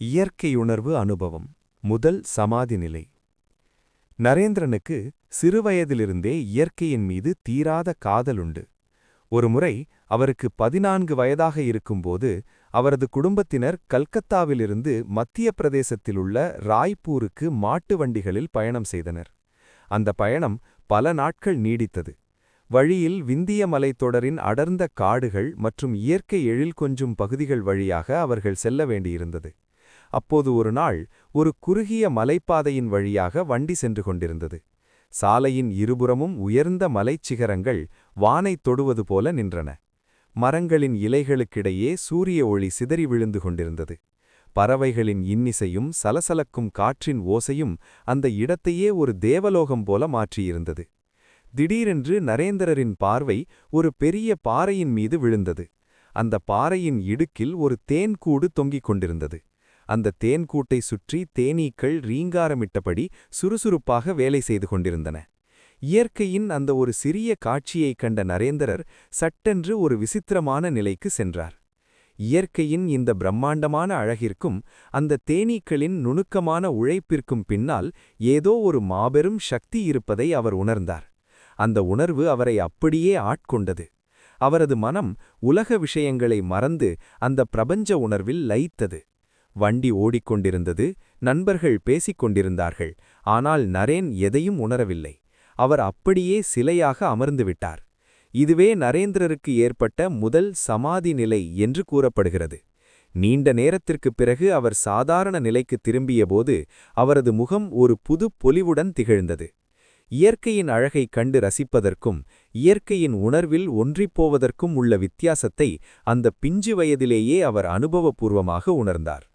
இயற்கையுணர்வு அனுபவம் முதல் சமாதி நிலை. நரேந்திரனுக்கு சிறுவயதிலிருந்தே இயற்கையின் மீது தீராத காதலுண்டு. ஒருமுறை அவருக்கு 14 வயதாக இருக்கும்போது அவரது குடும்பத்தினர் கல்கத்தாவிலிருந்து மத்திய பிரதேசத்திலுள்ள ராய்ப்பூருக்கு மாட்டு வண்டிகளில் பயணம் செய்தனர். அந்த பயணம் பல நாட்கள் நீடித்தது. வழியில் விந்திய மலைத்தொடரின் அடர்ந்த காடுகள் மற்றும் இயற்கை எழில் கொஞ்சும் பகுதிகள் வழியாக அவர்கள் செல்ல வேண்டியிருந்தது. அப்போது ஒரு நாள் ஒரு குறுகிய மலைப்பாதையின் வழியாக வண்டி சென்று கொண்டிருந்தது. சாலையின் இருபுறமும் உயர்ந்த மலைச்சிகரங்கள் வானைத் தொடுவது போல நின்றன. மரங்களின் இலைகளுக்கிடையே சூரிய ஒளி சிதறி விழுந்து கொண்டிருந்தது. பறவைகளின் இன்னிசையும் சலசலக்கும் காற்றின் ஓசையும் அந்த இடத்தையே ஒரு தேவலோகம் போல மாற்றியிருந்தது. திடீரென்று நரேந்திரரின் பார்வை ஒரு பெரிய பாறையின் மீது விழுந்தது. அந்த பாறையின் இடுக்கில் ஒரு தேன்கூடு தொங்கிக் கொண்டிருந்தது. அந்த தேன்கூட்டை சுற்றி தேனீக்கள் ரீங்காரமிட்டபடி சுறுசுறுப்பாக வேலை செய்து கொண்டிருந்தன. இயற்கையின் அந்த ஒரு சிறிய காட்சியைக் கண்ட நரேந்திரர் சட்டென்று ஒரு விசித்திரமான நிலைக்கு சென்றார். இயற்கையின் இந்த பிரம்மாண்டமான அழகிற்கும் அந்த தேனீக்களின் நுணுக்கமான உழைப்பிற்கும் பின்னால் ஏதோ ஒரு மாபெரும் சக்தி இருப்பதை அவர் உணர்ந்தார். அந்த உணர்வு அவரை அப்படியே ஆட்கொண்டது. அவரது மனம் உலக விஷயங்களை மறந்து அந்த பிரபஞ்ச உணர்வில் லயித்தது. வண்டி ஓடிக்கொண்டிருந்தது. நண்பர்கள் பேசிக் கொண்டிருந்தார்கள். ஆனால் நரேன் எதையும் உணரவில்லை. அவர் அப்படியே சிலையாக அமர்ந்துவிட்டார். இதுவே நரேந்திரருக்கு ஏற்பட்ட முதல் சமாதி நிலை என்று கூறப்படுகிறது. நீண்ட நேரத்திற்குப் பிறகு அவர் சாதாரண நிலைக்கு திரும்பியபோது அவரது முகம் ஒரு புது பொலிவுடன் திகழ்ந்தது. இயற்கையின் அழகைக் கண்டு ரசிப்பதற்கும் இயற்கையின் உணர்வில் ஒன்றிப்போவதற்கும் உள்ள வித்தியாசத்தை அந்த பிஞ்சு வயதிலேயே அவர் அனுபவபூர்வமாக உணர்ந்தார்.